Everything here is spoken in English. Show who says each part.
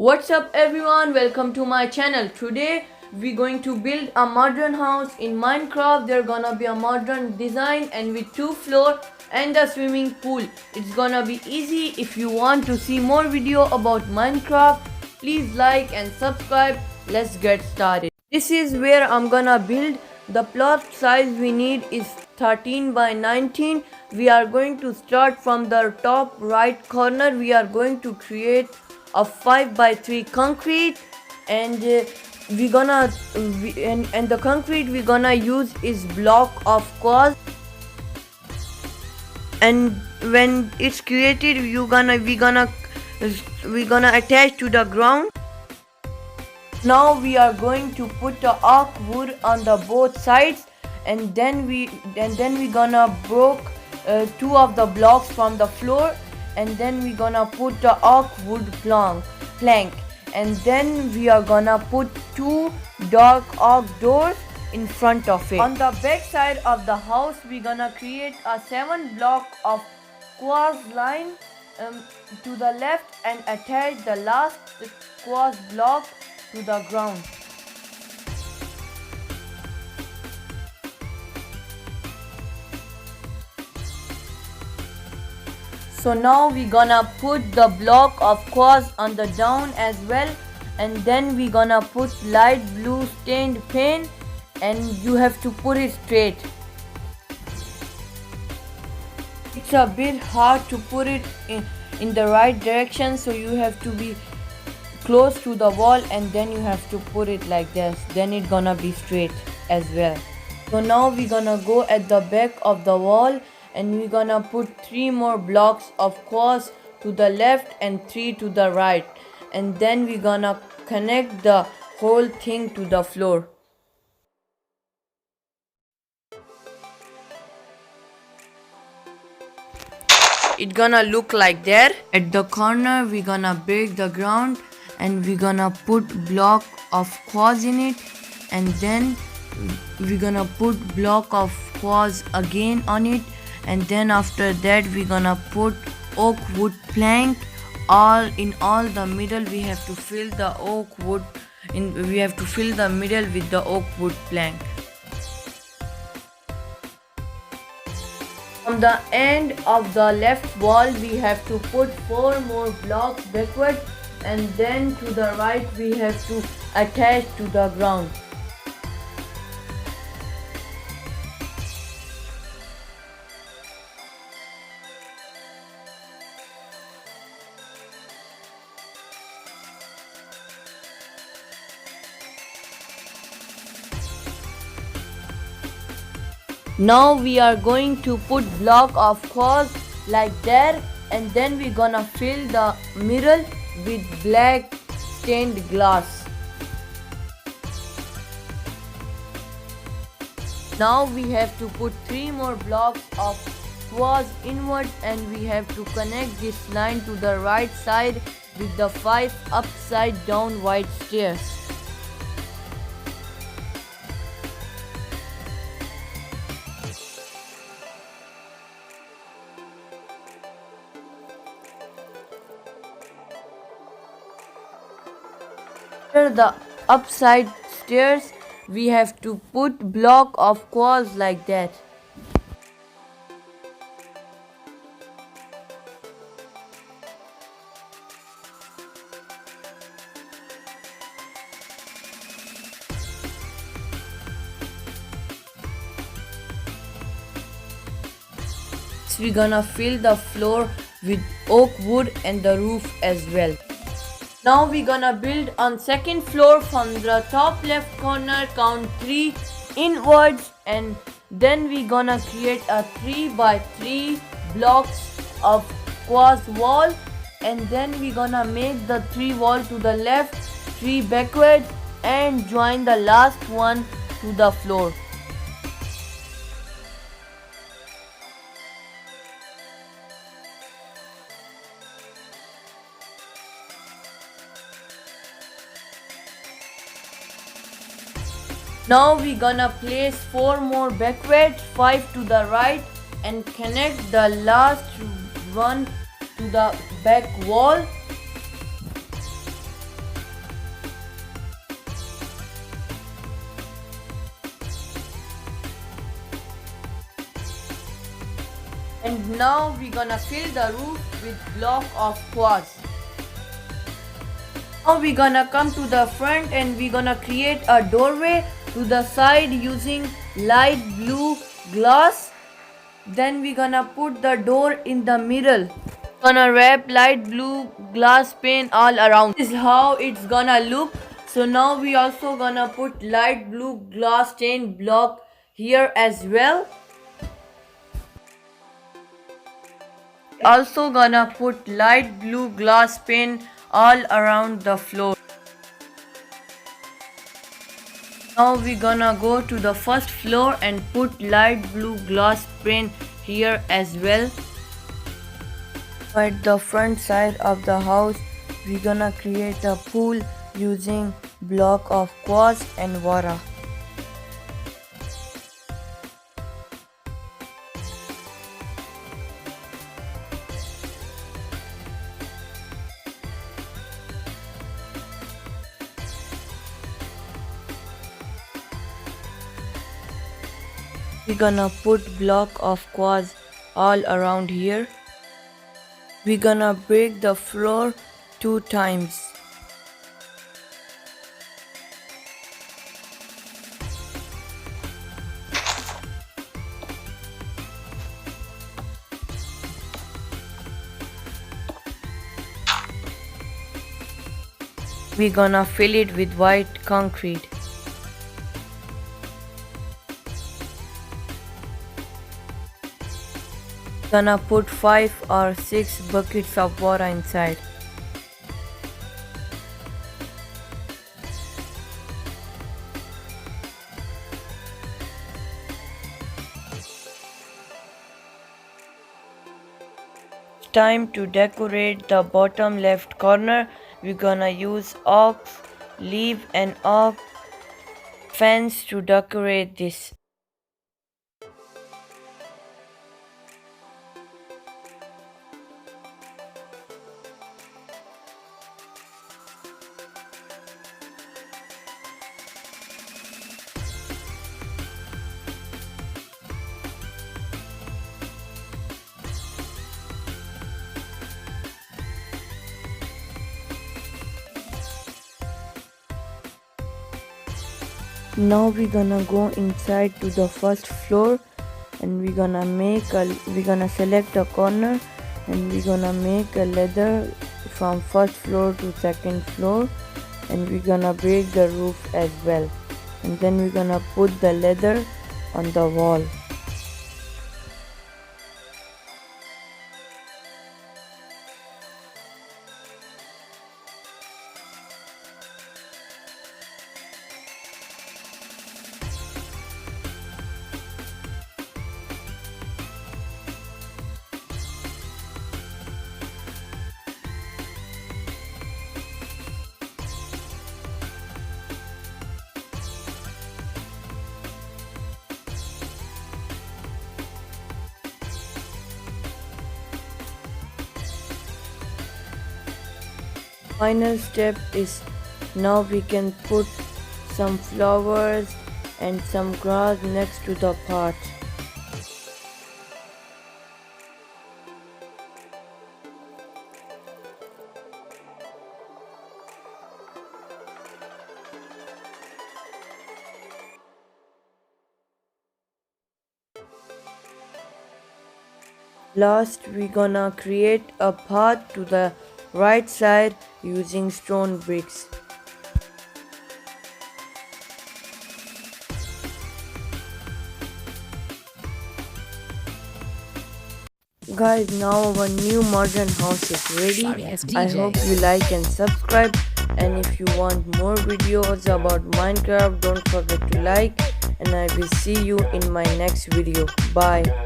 Speaker 1: What's up everyone, welcome to my channel. Today we're going to build a modern house in Minecraft. There's gonna be a modern design and with 2 floors and a swimming pool. It's gonna be easy. If you want to see more video about Minecraft, please like and subscribe. Let's get started. This is where I'm gonna build. The plot size we need is 13 by 19. We are going to start from the top right corner. We are going to create a 5 by 3 concrete, and the concrete we're gonna use is block of quartz, and when it's created we're gonna attach to the ground. Now we are going to put the oak wood on the both sides, and then we gonna broke 2 of the blocks from the floor, and then we gonna put the oak wood plank, and then we are gonna put 2 dark oak doors in front of it. On the back side of the house we gonna create a 7 block of quartz line to the left and attach the last quartz block to the ground. So now we gonna put the block of quartz on the down as well, and then we gonna put light blue stained paint, and you have to put it straight. It's a bit hard to put it in the right direction, so you have to be close to the wall, and then you have to put it like this, then it's gonna be straight as well. So now we're gonna go at the back of the wall, and we're gonna put 3 more blocks of quartz to the left and 3 to the right, and then we're gonna connect the whole thing to the floor. It's gonna look like that. At the corner we're gonna break the ground, and we're gonna put block of quartz in it, and then we're gonna put block of quartz again on it, and then after that we're gonna put oak wood plank all the middle. We have to fill the middle with the oak wood plank. On the end of the left wall we have to put 4 more blocks backward, and then to the right we have to attach to the ground. Now we are going to put block of quartz like that, and then we're gonna fill the middle with black stained glass. Now we have to put 3 more blocks of quartz inwards, and we have to connect this line to the right side with the 5 upside down white stairs. After the upside stairs we have to put block of quartz like that. We're gonna fill the floor with oak wood and the roof as well. Now we're gonna build on second floor. From the top left corner count 3 inwards, and then we're gonna create a 3 by 3 blocks of quartz wall, and then we're gonna make the 3 wall to the left, 3 backwards, and join the last one to the floor. Now we're gonna place 4 more backward, 5 to the right, and connect the last one to the back wall. And now we're gonna fill the roof with block of quartz. Now we're gonna come to the front and we're gonna create a doorway to the side using light blue glass. Then we're gonna put the door in the middle. Gonna wrap light blue glass pane all around. This is how it's gonna look. So now we also gonna put light blue glass stain block here as well. Also gonna put light blue glass pane all around the floor. Now we're gonna go to the first floor and put light blue glass pane here as well. At the front side of the house, we're gonna create a pool using block of quartz and water. We're gonna put block of quartz all around here. We're gonna break the floor 2 times. We're gonna fill it with white concrete. Gonna put 5 or 6 buckets of water inside. Time to decorate the bottom left corner. We're gonna use oak leaf and oak fence to decorate this. Now we're gonna go inside to the first floor and we're gonna select a corner and we're gonna make a ladder from first floor to second floor, and we're gonna break the roof as well, and then we're gonna put the ladder on the wall. Final step is now we can put some flowers and some grass next to the pot. Last, we're gonna create a path to the right side using stone bricks. Guys, now our new modern house is ready. I hope you like and subscribe, and if you want more videos about Minecraft, don't forget to like, and I will see you in my next video. Bye.